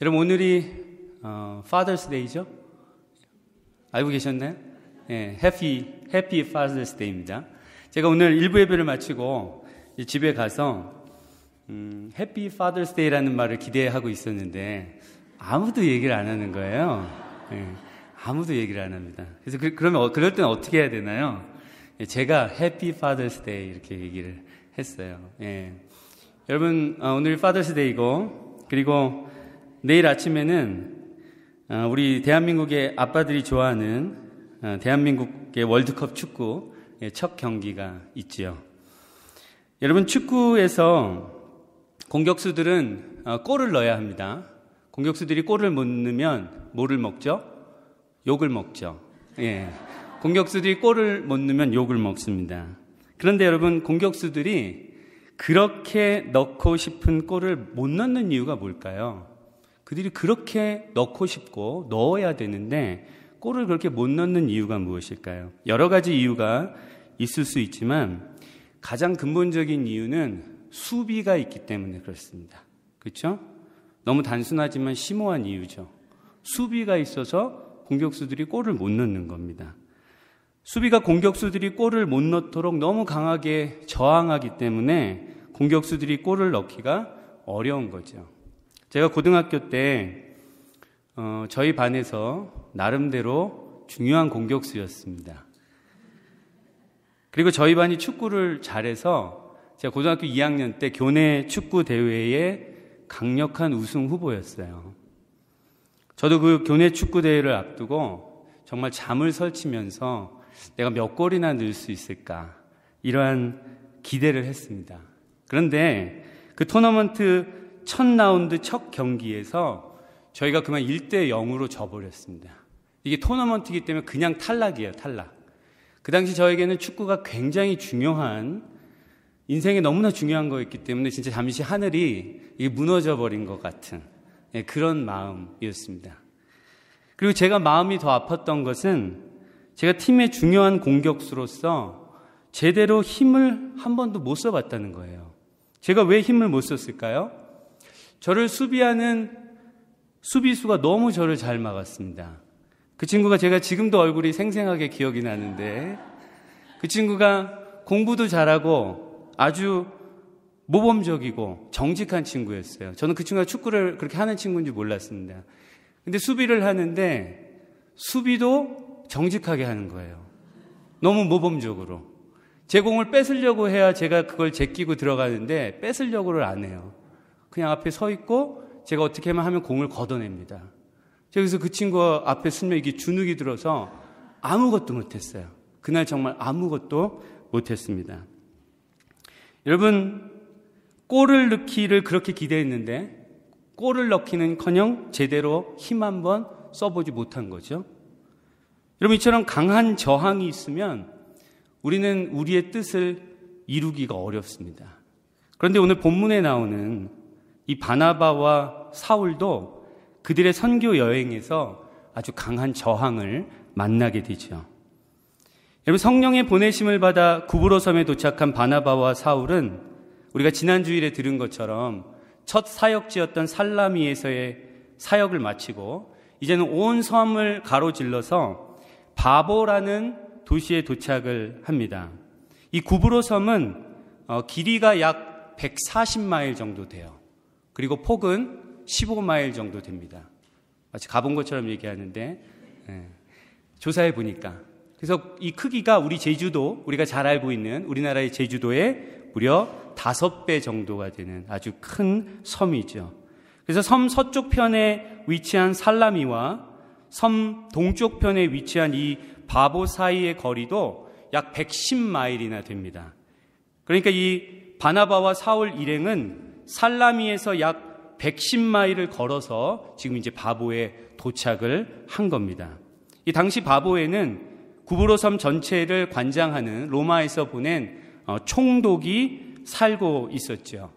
여러분, 오늘이 Father's Day죠? 알고 계셨나요? 예, Happy Father's Day입니다. 제가 오늘 일부 예배를 마치고 집에 가서 Happy Father's Day라는 말을 기대하고 있었는데 아무도 얘기를 안 하는 거예요. 예, 아무도 얘기를 안 합니다. 그래서 그러면 그럴 때는 어떻게 해야 되나요? 예, 제가 Happy Father's Day 이렇게 얘기를 했어요. 예. 여러분, 오늘 Father's Day이고, 그리고 내일 아침에는 우리 대한민국의 아빠들이 좋아하는 대한민국의 월드컵 축구 첫 경기가 있지요. 여러분, 축구에서 공격수들은 골을 넣어야 합니다. 공격수들이 골을 못 넣으면 뭐를 먹죠? 욕을 먹죠. 예. 공격수들이 골을 못 넣으면 욕을 먹습니다. 그런데 여러분, 공격수들이 그렇게 넣고 싶은 골을 못 넣는 이유가 뭘까요? 그들이 그렇게 넣고 싶고 넣어야 되는데 골을 그렇게 못 넣는 이유가 무엇일까요? 여러 가지 이유가 있을 수 있지만 가장 근본적인 이유는 수비가 있기 때문에 그렇습니다. 그렇죠? 너무 단순하지만 심오한 이유죠. 수비가 있어서 공격수들이 골을 못 넣는 겁니다. 수비가 공격수들이 골을 못 넣도록 너무 강하게 저항하기 때문에 공격수들이 골을 넣기가 어려운 거죠. 제가 고등학교 때 저희 반에서 나름대로 중요한 공격수였습니다. 그리고 저희 반이 축구를 잘해서 제가 고등학교 2학년 때 교내 축구 대회에 강력한 우승 후보였어요. 저도 그 교내 축구 대회를 앞두고 정말 잠을 설치면서 내가 몇 골이나 넣을 수 있을까 이러한 기대를 했습니다. 그런데 그 토너먼트 첫 라운드 첫 경기에서 저희가 그만 1-0으로 져버렸습니다. 이게 토너먼트이기 때문에 그냥 탈락이에요, 탈락. 그 당시 저에게는 축구가 굉장히 중요한, 인생에 너무나 중요한 거였기 때문에 진짜 잠시 하늘이 이게 무너져버린 것 같은 그런 마음이었습니다. 그리고 제가 마음이 더 아팠던 것은 제가 팀의 중요한 공격수로서 제대로 힘을 한 번도 못 써봤다는 거예요. 제가 왜 힘을 못 썼을까요? 저를 수비하는 수비수가 너무 저를 잘 막았습니다. 그 친구가 제가 지금도 얼굴이 생생하게 기억이 나는데 그 친구가 공부도 잘하고 아주 모범적이고 정직한 친구였어요. 저는 그 친구가 축구를 그렇게 하는 친구인지 몰랐습니다. 근데 수비를 하는데 수비도 정직하게 하는 거예요. 너무 모범적으로. 제 공을 뺏으려고 해야 제가 그걸 제끼고 들어가는데 뺏으려고를 안 해요. 그냥 앞에 서 있고 제가 어떻게 하면 공을 걷어냅니다. 그래서 그 친구 앞에 서면 이게 주눅이 들어서 아무것도 못했어요. 그날 정말 아무것도 못했습니다. 여러분, 골을 넣기를 그렇게 기대했는데 골을 넣기는커녕 제대로 힘 한번 써보지 못한 거죠. 여러분, 이처럼 강한 저항이 있으면 우리는 우리의 뜻을 이루기가 어렵습니다. 그런데 오늘 본문에 나오는 이 바나바와 사울도 그들의 선교 여행에서 아주 강한 저항을 만나게 되죠. 여러분, 성령의 보내심을 받아 구브로 섬에 도착한 바나바와 사울은 우리가 지난 주일에 들은 것처럼 첫 사역지였던 살라미에서의 사역을 마치고 이제는 온 섬을 가로질러서 바보라는 도시에 도착을 합니다. 이 구브로 섬은 길이가 약 140마일 정도 돼요. 그리고 폭은 15마일 정도 됩니다. 마치 가본 것처럼 얘기하는데 조사해 보니까. 그래서 이 크기가 우리 제주도, 우리가 잘 알고 있는 우리나라의 제주도의 무려 5배 정도가 되는 아주 큰 섬이죠. 그래서 섬 서쪽 편에 위치한 살라미와 섬 동쪽 편에 위치한 이 바보 사이의 거리도 약 110마일이나 됩니다. 그러니까 이 바나바와 사울 일행은 살라미에서 약 110마일을 걸어서 지금 이제 바보에 도착을 한 겁니다. 이 당시 바보에는 구브로 섬 전체를 관장하는 로마에서 보낸 총독이 살고 있었죠.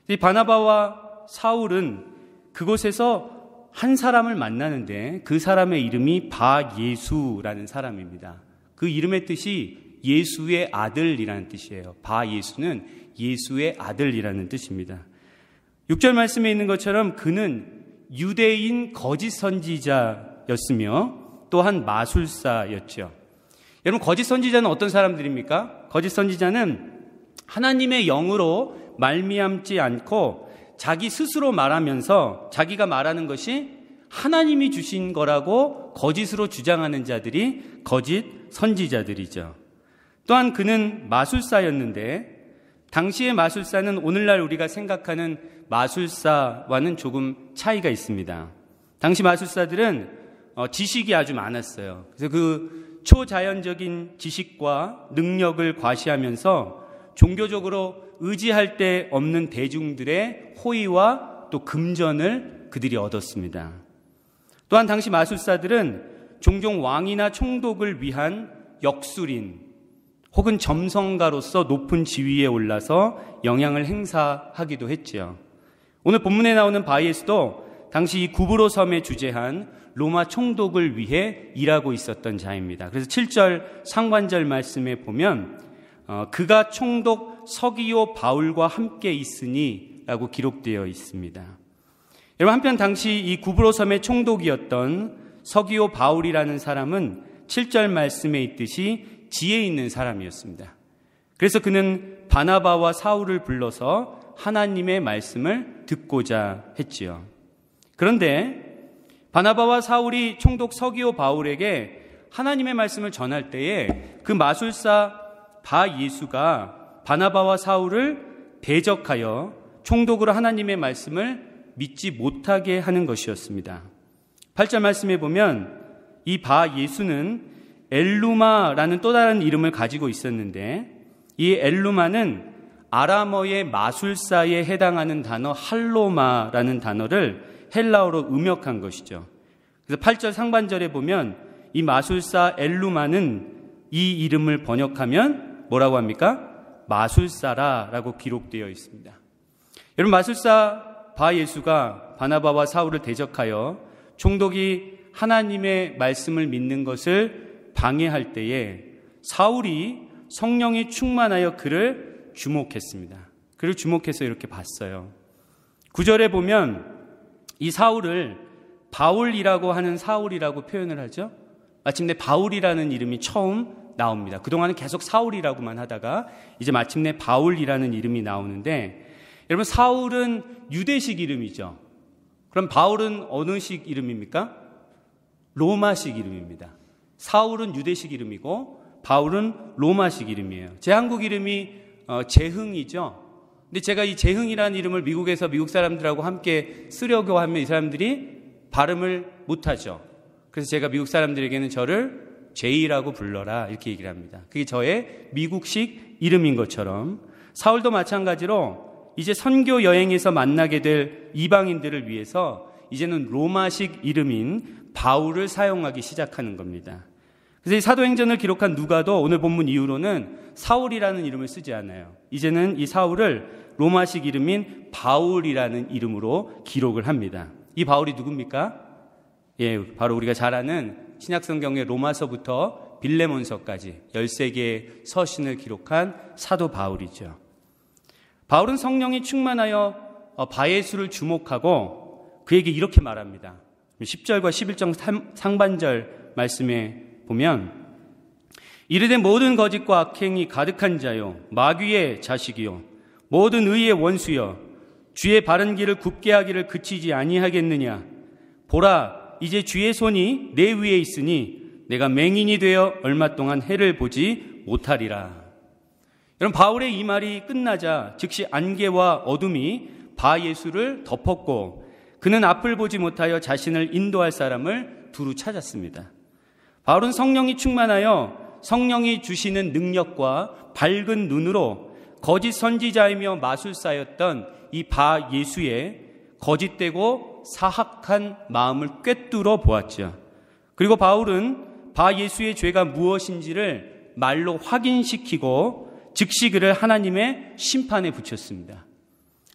이 바나바와 사울은 그곳에서 한 사람을 만나는데 그 사람의 이름이 바예수라는 사람입니다. 그 이름의 뜻이 예수의 아들이라는 뜻이에요. 바예수는 예수의 아들이라는 뜻입니다. 6절 말씀에 있는 것처럼 그는 유대인 거짓 선지자였으며 또한 마술사였죠. 여러분, 거짓 선지자는 어떤 사람들입니까? 거짓 선지자는 하나님의 영으로 말미암지 않고 자기 스스로 말하면서 자기가 말하는 것이 하나님이 주신 거라고 거짓으로 주장하는 자들이 거짓 선지자들이죠. 또한 그는 마술사였는데 당시의 마술사는 오늘날 우리가 생각하는 마술사와는 조금 차이가 있습니다. 당시 마술사들은 지식이 아주 많았어요. 그래서 그 초자연적인 지식과 능력을 과시하면서 종교적으로 의지할 데 없는 대중들의 호의와 또 금전을 그들이 얻었습니다. 또한 당시 마술사들은 종종 왕이나 총독을 위한 역술인 혹은 점성가로서 높은 지위에 올라서 영향을 행사하기도 했지요. 오늘 본문에 나오는 바예수도 당시 이 구브로 섬에 주재한 로마 총독을 위해 일하고 있었던 자입니다. 그래서 7절 상반절 말씀에 보면 그가 총독 서기오 바울과 함께 있으니 라고 기록되어 있습니다. 여러분, 한편 당시 이 구브로 섬의 총독이었던 서기오 바울이라는 사람은 7절 말씀에 있듯이 지혜 있는 사람이었습니다. 그래서 그는 바나바와 사울을 불러서 하나님의 말씀을 듣고자 했지요. 그런데 바나바와 사울이 총독 서기오 바울에게 하나님의 말씀을 전할 때에 그 마술사 바예수가 바나바와 사울을 대적하여 총독으로 하나님의 말씀을 믿지 못하게 하는 것이었습니다. 8절 말씀에 보면 이 바예수는 엘루마라는 또 다른 이름을 가지고 있었는데 이 엘루마는 아람어의 마술사에 해당하는 단어 할로마라는 단어를 헬라어로 음역한 것이죠. 그래서 8절 상반절에 보면 이 마술사 엘루마는 이 이름을 번역하면 뭐라고 합니까? 마술사라라고 기록되어 있습니다. 여러분, 마술사 바예수가 바나바와 사울을 대적하여 총독이 하나님의 말씀을 믿는 것을 방해할 때에 사울이 성령이 충만하여 그를 주목했습니다. 그를 주목해서 이렇게 봤어요. 9절에 보면 이 사울을 바울이라고 하는 사울이라고 표현을 하죠. 마침내 바울이라는 이름이 처음 나옵니다. 그동안은 계속 사울이라고만 하다가 이제 마침내 바울이라는 이름이 나오는데, 여러분, 사울은 유대식 이름이죠. 그럼 바울은 어느식 이름입니까? 로마식 이름입니다. 사울은 유대식 이름이고 바울은 로마식 이름이에요. 제 한국 이름이 재흥이죠. 근데 제가 이 재흥이라는 이름을 미국에서 미국 사람들하고 함께 쓰려고 하면 이 사람들이 발음을 못하죠. 그래서 제가 미국 사람들에게는 저를 제이라고 불러라 이렇게 얘기를 합니다. 그게 저의 미국식 이름인 것처럼 사울도 마찬가지로 이제 선교 여행에서 만나게 될 이방인들을 위해서 이제는 로마식 이름인 바울을 사용하기 시작하는 겁니다. 그래서 이 사도행전을 기록한 누가도 오늘 본문 이후로는 사울이라는 이름을 쓰지 않아요. 이제는 이 사울을 로마식 이름인 바울이라는 이름으로 기록을 합니다. 이 바울이 누굽니까? 예, 바로 우리가 잘 아는 신약성경의 로마서부터 빌레몬서까지 13개의 서신을 기록한 사도 바울이죠. 바울은 성령이 충만하여 바예수를 주목하고 그에게 이렇게 말합니다. 10절과 11절 상반절 말씀에 보면 이르되 모든 거짓과 악행이 가득한 자요 마귀의 자식이요 모든 의의 원수여 주의 바른 길을 굽게 하기를 그치지 아니하겠느냐. 보라, 이제 주의 손이 내 위에 있으니 내가 맹인이 되어 얼마 동안 해를 보지 못하리라. 여러분, 바울의 이 말이 끝나자 즉시 안개와 어둠이 바예수를 덮었고 그는 앞을 보지 못하여 자신을 인도할 사람을 두루 찾았습니다. 바울은 성령이 충만하여 성령이 주시는 능력과 밝은 눈으로 거짓 선지자이며 마술사였던 이 바예수의 거짓되고 사악한 마음을 꿰뚫어 보았죠. 그리고 바울은 바예수의 죄가 무엇인지를 말로 확인시키고 즉시 그를 하나님의 심판에 붙였습니다.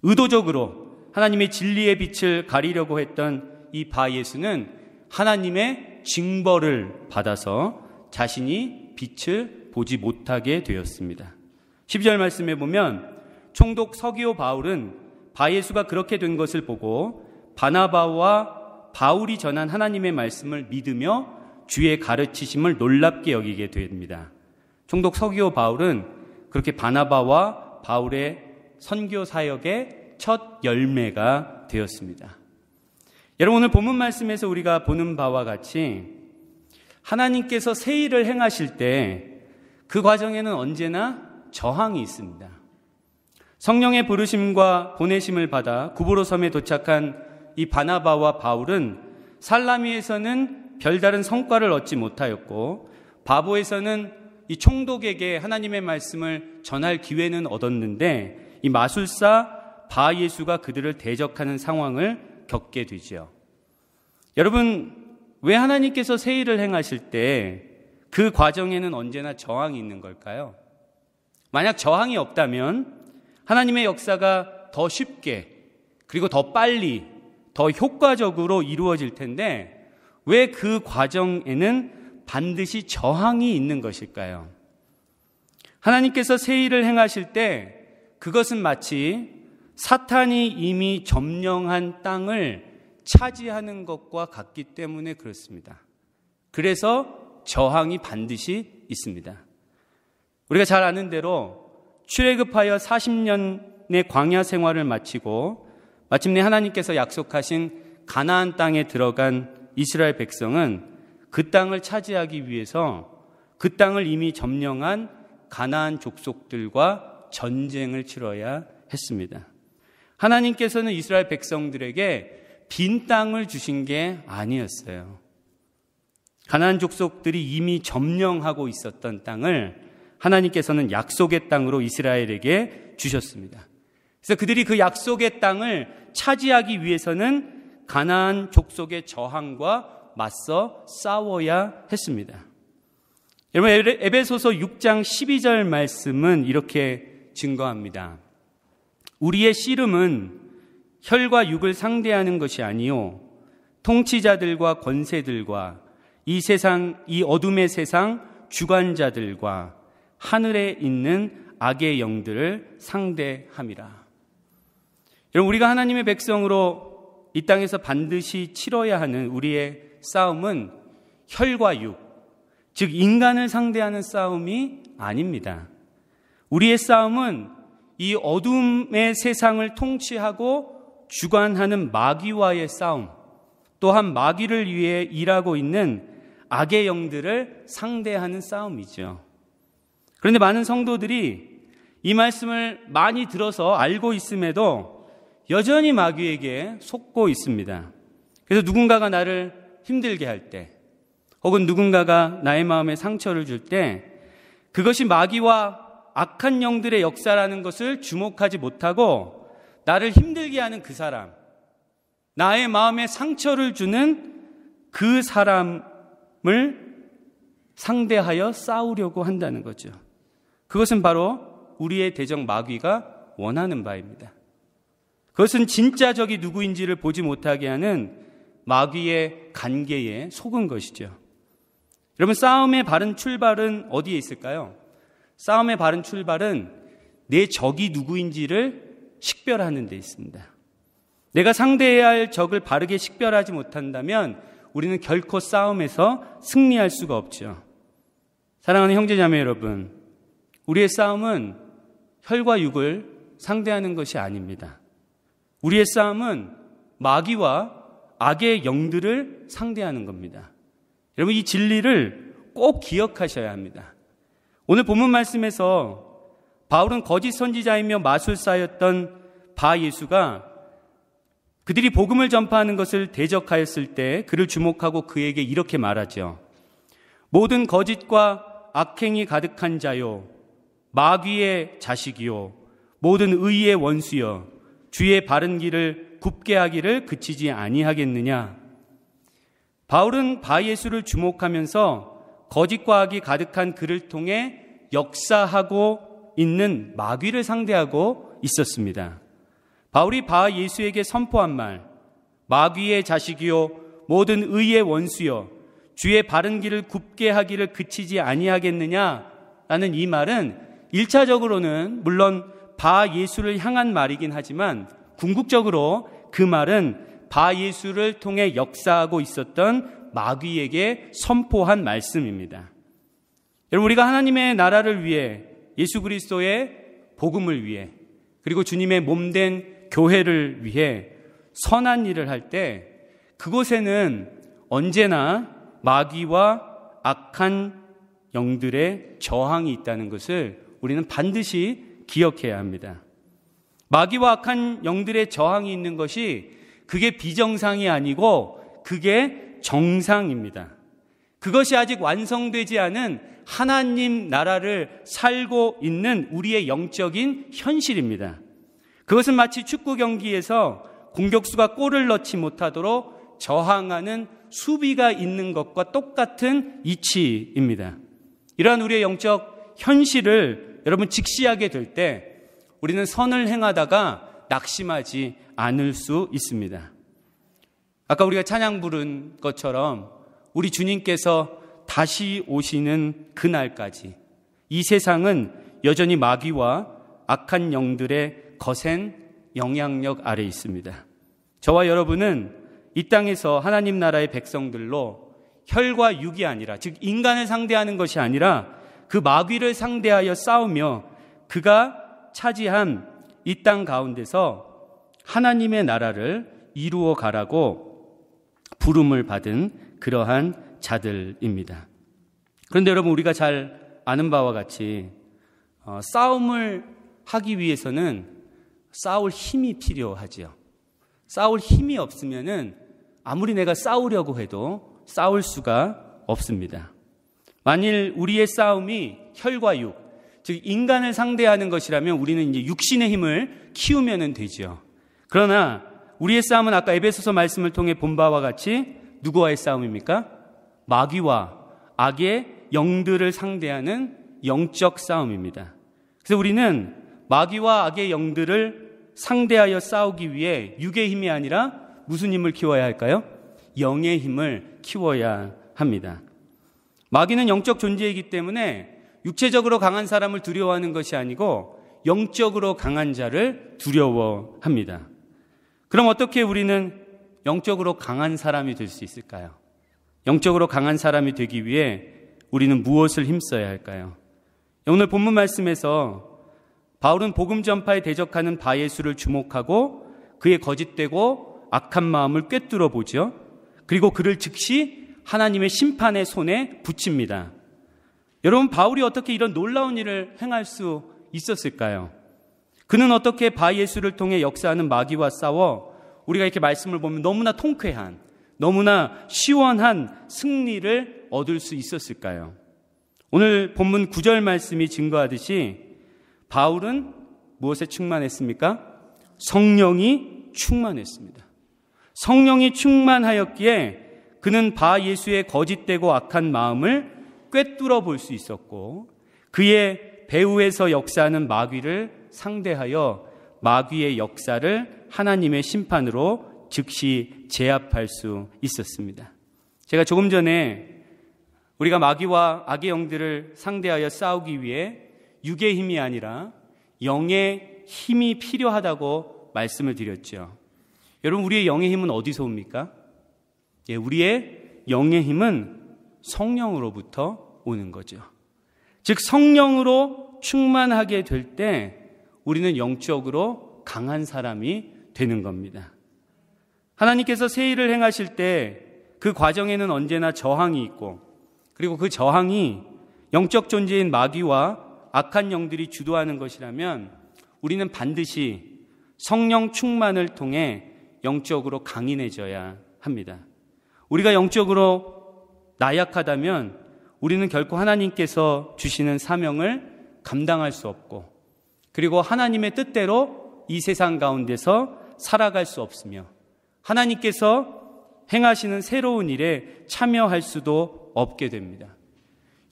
의도적으로 하나님의 진리의 빛을 가리려고 했던 이 바예수는 하나님의 징벌을 받아서 자신이 빛을 보지 못하게 되었습니다. 12절 말씀에 보면 총독 서기오 바울은 바예수가 그렇게 된 것을 보고 바나바와 바울이 전한 하나님의 말씀을 믿으며 주의 가르치심을 놀랍게 여기게 됩니다. 총독 서기오 바울은 그렇게 바나바와 바울의 선교 사역의 첫 열매가 되었습니다. 여러분, 오늘 본문 말씀에서 우리가 보는 바와 같이 하나님께서 새 일을 행하실 때 그 과정에는 언제나 저항이 있습니다. 성령의 부르심과 보내심을 받아 구브로 섬에 도착한 이 바나바와 바울은 살라미에서는 별다른 성과를 얻지 못하였고 바보에서는 이 총독에게 하나님의 말씀을 전할 기회는 얻었는데 이 마술사 바예수가 그들을 대적하는 상황을 겪게 되죠. 여러분, 왜 하나님께서 새 일을 행하실 때 그 과정에는 언제나 저항이 있는 걸까요? 만약 저항이 없다면 하나님의 역사가 더 쉽게 그리고 더 빨리 더 효과적으로 이루어질 텐데 왜 그 과정에는 반드시 저항이 있는 것일까요? 하나님께서 새 일을 행하실 때 그것은 마치 사탄이 이미 점령한 땅을 차지하는 것과 같기 때문에 그렇습니다. 그래서 저항이 반드시 있습니다. 우리가 잘 아는 대로 출애굽하여 40년의 광야 생활을 마치고 마침내 하나님께서 약속하신 가나안 땅에 들어간 이스라엘 백성은 그 땅을 차지하기 위해서 그 땅을 이미 점령한 가나안 족속들과 전쟁을 치러야 했습니다. 하나님께서는 이스라엘 백성들에게 빈 땅을 주신 게 아니었어요. 가나안 족속들이 이미 점령하고 있었던 땅을 하나님께서는 약속의 땅으로 이스라엘에게 주셨습니다. 그래서 그들이 그 약속의 땅을 차지하기 위해서는 가나안 족속의 저항과 맞서 싸워야 했습니다. 여러분, 에베소서 6장 12절 말씀은 이렇게 증거합니다. 우리의 씨름은 혈과 육을 상대하는 것이 아니요 통치자들과 권세들과 이 어둠의 세상 주관자들과 하늘에 있는 악의 영들을 상대함이라. 여러분, 우리가 하나님의 백성으로 이 땅에서 반드시 치러야 하는 우리의 싸움은 혈과 육, 즉 인간을 상대하는 싸움이 아닙니다. 우리의 싸움은 이 어둠의 세상을 통치하고 주관하는 마귀와의 싸움, 또한 마귀를 위해 일하고 있는 악의 영들을 상대하는 싸움이죠. 그런데 많은 성도들이 이 말씀을 많이 들어서 알고 있음에도 여전히 마귀에게 속고 있습니다. 그래서 누군가가 나를 힘들게 할 때, 혹은 누군가가 나의 마음에 상처를 줄 때 그것이 마귀와 악한 영들의 역사라는 것을 주목하지 못하고 나를 힘들게 하는 그 사람, 나의 마음에 상처를 주는 그 사람을 상대하여 싸우려고 한다는 거죠. 그것은 바로 우리의 대적 마귀가 원하는 바입니다. 그것은 진짜 적이 누구인지를 보지 못하게 하는 마귀의 간계에 속은 것이죠. 여러분, 싸움의 바른 출발은 어디에 있을까요? 싸움의 바른 출발은 내 적이 누구인지를 식별하는 데 있습니다. 내가 상대해야 할 적을 바르게 식별하지 못한다면 우리는 결코 싸움에서 승리할 수가 없죠. 사랑하는 형제자매 여러분, 우리의 싸움은 혈과 육을 상대하는 것이 아닙니다. 우리의 싸움은 마귀와 악의 영들을 상대하는 겁니다. 여러분, 이 진리를 꼭 기억하셔야 합니다. 오늘 본문 말씀에서 바울은 거짓 선지자이며 마술사였던 바예수가 그들이 복음을 전파하는 것을 대적하였을 때 그를 주목하고 그에게 이렇게 말하죠. 모든 거짓과 악행이 가득한 자요, 마귀의 자식이요, 모든 의의 원수여, 주의 바른 길을 굽게 하기를 그치지 아니하겠느냐. 바울은 바예수를 주목하면서 거짓과 악이 가득한 그를 통해 역사하고 있는 마귀를 상대하고 있었습니다. 바울이 바예수에게 선포한 말, 마귀의 자식이요 모든 의의 원수여 주의 바른 길을 굽게 하기를 그치지 아니하겠느냐라는 이 말은 1차적으로는 물론 바예수를 향한 말이긴 하지만 궁극적으로 그 말은 바 예수를 통해 역사하고 있었던 마귀에게 선포한 말씀입니다. 여러분, 우리가 하나님의 나라를 위해, 예수 그리스도의 복음을 위해, 그리고 주님의 몸된 교회를 위해 선한 일을 할 때 그곳에는 언제나 마귀와 악한 영들의 저항이 있다는 것을 우리는 반드시 기억해야 합니다. 마귀와 악한 영들의 저항이 있는 것이 그게 비정상이 아니고 그게 정상입니다. 그것이 아직 완성되지 않은 하나님 나라를 살고 있는 우리의 영적인 현실입니다. 그것은 마치 축구 경기에서 공격수가 골을 넣지 못하도록 저항하는 수비가 있는 것과 똑같은 이치입니다. 이러한 우리의 영적 현실을 여러분 직시하게 될 때 우리는 선을 행하다가 낙심하지 않을 수 있습니다. 아까 우리가 찬양 부른 것처럼 우리 주님께서 다시 오시는 그날까지 이 세상은 여전히 마귀와 악한 영들의 거센 영향력 아래 있습니다. 저와 여러분은 이 땅에서 하나님 나라의 백성들로 혈과 육이 아니라, 즉 인간을 상대하는 것이 아니라 그 마귀를 상대하여 싸우며 그가 차지한 이 땅 가운데서 하나님의 나라를 이루어 가라고 부름을 받은 그러한 자들입니다. 그런데 여러분, 우리가 잘 아는 바와 같이 싸움을 하기 위해서는 싸울 힘이 필요하지요. 싸울 힘이 없으면은 아무리 내가 싸우려고 해도 싸울 수가 없습니다. 만일 우리의 싸움이 혈과 육, 즉 인간을 상대하는 것이라면 우리는 이제 육신의 힘을 키우면 되죠. 그러나 우리의 싸움은 아까 에베소서 말씀을 통해 본 바와 같이 누구와의 싸움입니까? 마귀와 악의 영들을 상대하는 영적 싸움입니다. 그래서 우리는 마귀와 악의 영들을 상대하여 싸우기 위해 육의 힘이 아니라 무슨 힘을 키워야 할까요? 영의 힘을 키워야 합니다. 마귀는 영적 존재이기 때문에 육체적으로 강한 사람을 두려워하는 것이 아니고 영적으로 강한 자를 두려워합니다. 그럼 어떻게 우리는 영적으로 강한 사람이 될 수 있을까요? 영적으로 강한 사람이 되기 위해 우리는 무엇을 힘써야 할까요? 오늘 본문 말씀에서 바울은 복음 전파에 대적하는 바 예수를 주목하고 그의 거짓되고 악한 마음을 꿰뚫어 보죠. 그리고 그를 즉시 하나님의 심판의 손에 붙입니다. 여러분, 바울이 어떻게 이런 놀라운 일을 행할 수 있었을까요? 그는 어떻게 바 예수를 통해 역사하는 마귀와 싸워 우리가 이렇게 말씀을 보면 너무나 통쾌한, 너무나 시원한 승리를 얻을 수 있었을까요? 오늘 본문 9절 말씀이 증거하듯이 바울은 무엇에 충만했습니까? 성령이 충만했습니다. 성령이 충만하였기에 그는 바 예수의 거짓되고 악한 마음을 꿰뚫어 볼 수 있었고 그의 배후에서 역사하는 마귀를 상대하여 마귀의 역사를 하나님의 심판으로 즉시 제압할 수 있었습니다. 제가 조금 전에 우리가 마귀와 악의 영들을 상대하여 싸우기 위해 육의 힘이 아니라 영의 힘이 필요하다고 말씀을 드렸죠. 여러분, 우리의 영의 힘은 어디서 옵니까? 우리의 영의 힘은 성령으로부터 오는 거죠. 즉 성령으로 충만하게 될 때 우리는 영적으로 강한 사람이 되는 겁니다. 하나님께서 새 일을 행하실 때 그 과정에는 언제나 저항이 있고 그리고 그 저항이 영적 존재인 마귀와 악한 영들이 주도하는 것이라면 우리는 반드시 성령 충만을 통해 영적으로 강인해져야 합니다. 우리가 영적으로 나약하다면 우리는 결코 하나님께서 주시는 사명을 감당할 수 없고 그리고 하나님의 뜻대로 이 세상 가운데서 살아갈 수 없으며 하나님께서 행하시는 새로운 일에 참여할 수도 없게 됩니다.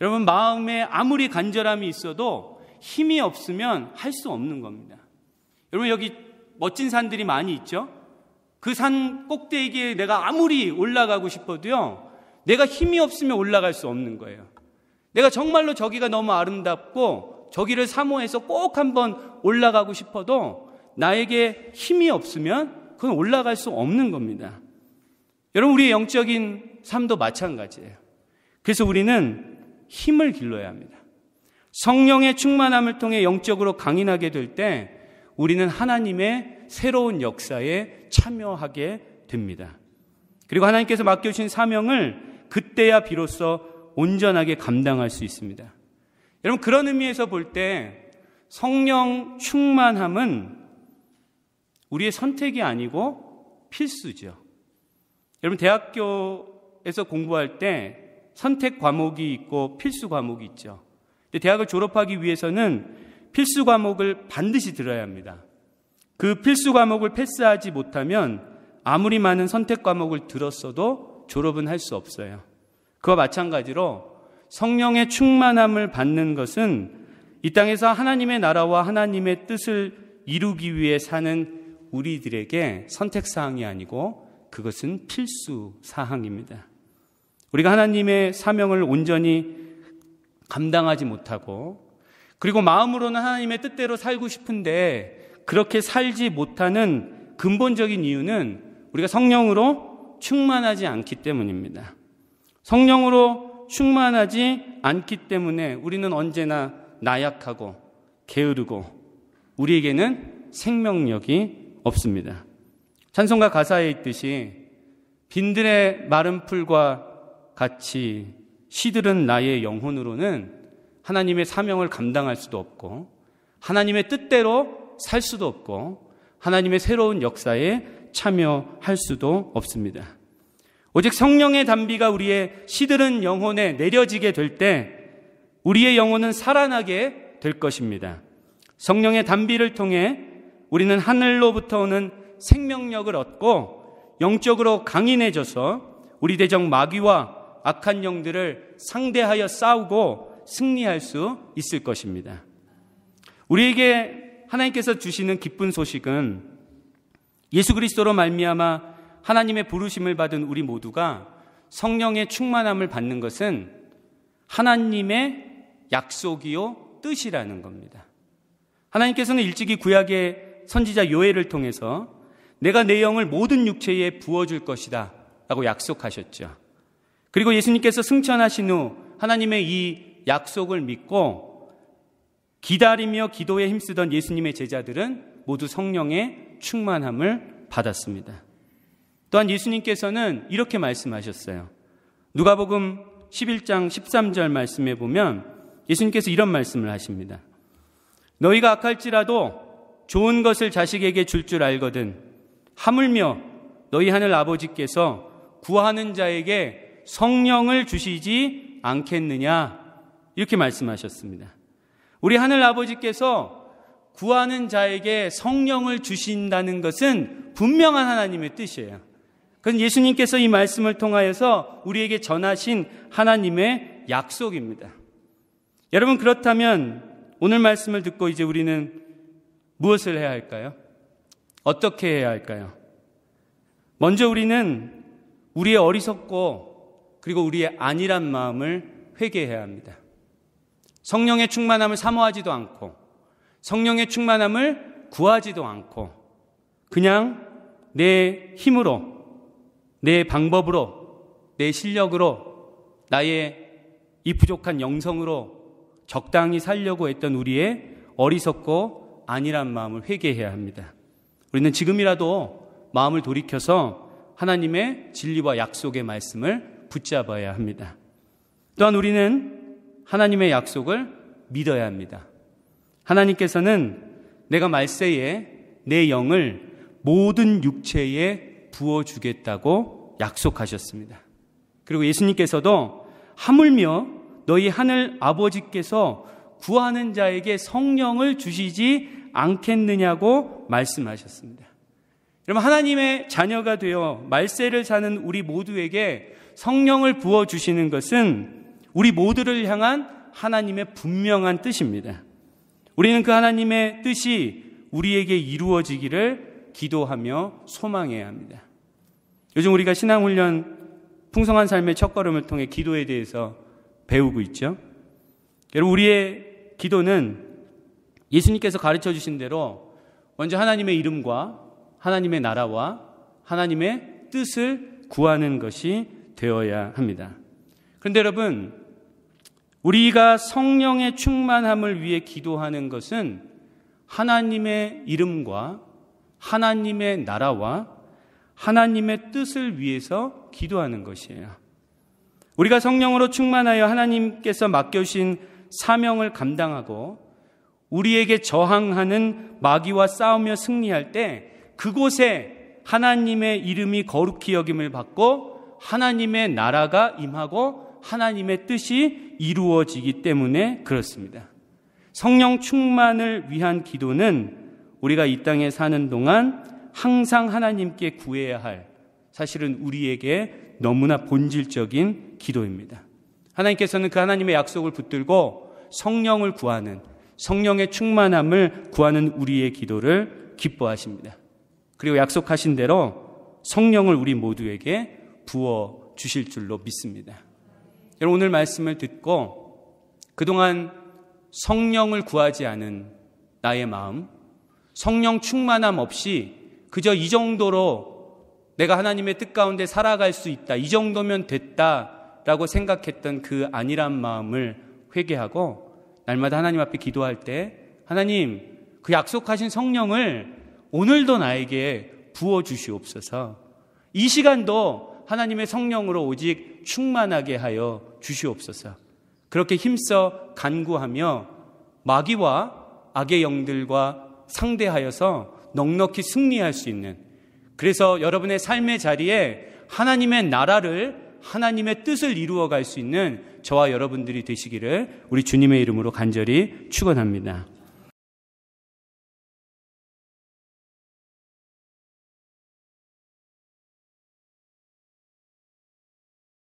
여러분, 마음에 아무리 간절함이 있어도 힘이 없으면 할 수 없는 겁니다. 여러분, 여기 멋진 산들이 많이 있죠? 그 산 꼭대기에 내가 아무리 올라가고 싶어도요, 내가 힘이 없으면 올라갈 수 없는 거예요. 내가 정말로 저기가 너무 아름답고 저기를 사모해서 꼭 한번 올라가고 싶어도 나에게 힘이 없으면 그건 올라갈 수 없는 겁니다. 여러분, 우리의 영적인 삶도 마찬가지예요. 그래서 우리는 힘을 길러야 합니다. 성령의 충만함을 통해 영적으로 강인하게 될 때 우리는 하나님의 새로운 역사에 참여하게 됩니다. 그리고 하나님께서 맡겨주신 사명을 그때야 비로소 온전하게 감당할 수 있습니다. 여러분, 그런 의미에서 볼 때 성령 충만함은 우리의 선택이 아니고 필수죠. 여러분, 대학교에서 공부할 때 선택 과목이 있고 필수 과목이 있죠. 근데 대학을 졸업하기 위해서는 필수 과목을 반드시 들어야 합니다. 그 필수 과목을 패스하지 못하면 아무리 많은 선택 과목을 들었어도 졸업은 할 수 없어요. 그와 마찬가지로 성령의 충만함을 받는 것은 이 땅에서 하나님의 나라와 하나님의 뜻을 이루기 위해 사는 우리들에게 선택사항이 아니고 그것은 필수 사항입니다. 우리가 하나님의 사명을 온전히 감당하지 못하고 그리고 마음으로는 하나님의 뜻대로 살고 싶은데 그렇게 살지 못하는 근본적인 이유는 우리가 성령으로 충만하지 않기 때문입니다. 성령으로 충만하지 않기 때문에 우리는 언제나 나약하고 게으르고 우리에게는 생명력이 없습니다. 찬송가 가사에 있듯이 빈들의 마른 풀과 같이 시들은 나의 영혼으로는 하나님의 사명을 감당할 수도 없고 하나님의 뜻대로 살 수도 없고 하나님의 새로운 역사에 참여할 수도 없습니다. 오직 성령의 단비가 우리의 시들은 영혼에 내려지게 될 때 우리의 영혼은 살아나게 될 것입니다. 성령의 단비를 통해 우리는 하늘로부터 오는 생명력을 얻고 영적으로 강인해져서 우리 대적 마귀와 악한 영들을 상대하여 싸우고 승리할 수 있을 것입니다. 우리에게 하나님께서 주시는 기쁜 소식은 예수 그리스도로 말미암아 하나님의 부르심을 받은 우리 모두가 성령의 충만함을 받는 것은 하나님의 약속이요 뜻이라는 겁니다. 하나님께서는 일찍이 구약의 선지자 요엘을 통해서 내가 내 영을 모든 육체에 부어줄 것이다 라고 약속하셨죠. 그리고 예수님께서 승천하신 후 하나님의 이 약속을 믿고 기다리며 기도에 힘쓰던 예수님의 제자들은 모두 성령의 충만함을 받았습니다. 또한 예수님께서는 이렇게 말씀하셨어요. 누가복음 11장 13절 말씀에 보면 예수님께서 이런 말씀을 하십니다. 너희가 악할지라도 좋은 것을 자식에게 줄 줄 알거든 하물며 너희 하늘 아버지께서 구하는 자에게 성령을 주시지 않겠느냐 이렇게 말씀하셨습니다. 우리 하늘 아버지께서 구하는 자에게 성령을 주신다는 것은 분명한 하나님의 뜻이에요. 그건 예수님께서 이 말씀을 통하여서 우리에게 전하신 하나님의 약속입니다. 여러분, 그렇다면 오늘 말씀을 듣고 이제 우리는 무엇을 해야 할까요? 어떻게 해야 할까요? 먼저 우리는 우리의 어리석고 그리고 우리의 안일한 마음을 회개해야 합니다. 성령의 충만함을 사모하지도 않고 성령의 충만함을 구하지도 않고 그냥 내 힘으로 내 방법으로 내 실력으로 나의 이 부족한 영성으로 적당히 살려고 했던 우리의 어리석고 안일한 마음을 회개해야 합니다. 우리는 지금이라도 마음을 돌이켜서 하나님의 진리와 약속의 말씀을 붙잡아야 합니다. 또한 우리는 하나님의 약속을 믿어야 합니다. 하나님께서는 내가 말세에 내 영을 모든 육체에 부어주겠다고 약속하셨습니다. 그리고 예수님께서도 하물며 너희 하늘 아버지께서 구하는 자에게 성령을 주시지 않겠느냐고 말씀하셨습니다. 여러분, 하나님의 자녀가 되어 말세를 사는 우리 모두에게 성령을 부어주시는 것은 우리 모두를 향한 하나님의 분명한 뜻입니다. 우리는 그 하나님의 뜻이 우리에게 이루어지기를 기도하며 소망해야 합니다. 요즘 우리가 신앙훈련 풍성한 삶의 첫걸음을 통해 기도에 대해서 배우고 있죠. 여러분, 우리의 기도는 예수님께서 가르쳐 주신 대로 먼저 하나님의 이름과 하나님의 나라와 하나님의 뜻을 구하는 것이 되어야 합니다. 그런데 여러분, 우리가 성령의 충만함을 위해 기도하는 것은 하나님의 이름과 하나님의 나라와 하나님의 뜻을 위해서 기도하는 것이에요. 우리가 성령으로 충만하여 하나님께서 맡겨주신 사명을 감당하고 우리에게 저항하는 마귀와 싸우며 승리할 때 그곳에 하나님의 이름이 거룩히 여김을 받고 하나님의 나라가 임하고 하나님의 뜻이 이루어지기 때문에 그렇습니다. 성령 충만을 위한 기도는 우리가 이 땅에 사는 동안 항상 하나님께 구해야 할, 사실은 우리에게 너무나 본질적인 기도입니다. 하나님께서는 그 하나님의 약속을 붙들고 성령을 구하는, 성령의 충만함을 구하는 우리의 기도를 기뻐하십니다. 그리고 약속하신 대로 성령을 우리 모두에게 부어 주실 줄로 믿습니다. 여러분, 오늘 말씀을 듣고 그동안 성령을 구하지 않은 나의 마음, 성령 충만함 없이 그저 이 정도로 내가 하나님의 뜻 가운데 살아갈 수 있다, 이 정도면 됐다라고 생각했던 그 안일한 마음을 회개하고 날마다 하나님 앞에 기도할 때, 하나님, 그 약속하신 성령을 오늘도 나에게 부어주시옵소서. 이 시간도 하나님의 성령으로 오직 충만하게 하여 주시옵소서. 그렇게 힘써 간구하며 마귀와 악의 영들과 상대하여서 넉넉히 승리할 수 있는, 그래서 여러분의 삶의 자리에 하나님의 나라를, 하나님의 뜻을 이루어갈 수 있는 저와 여러분들이 되시기를 우리 주님의 이름으로 간절히 축원합니다.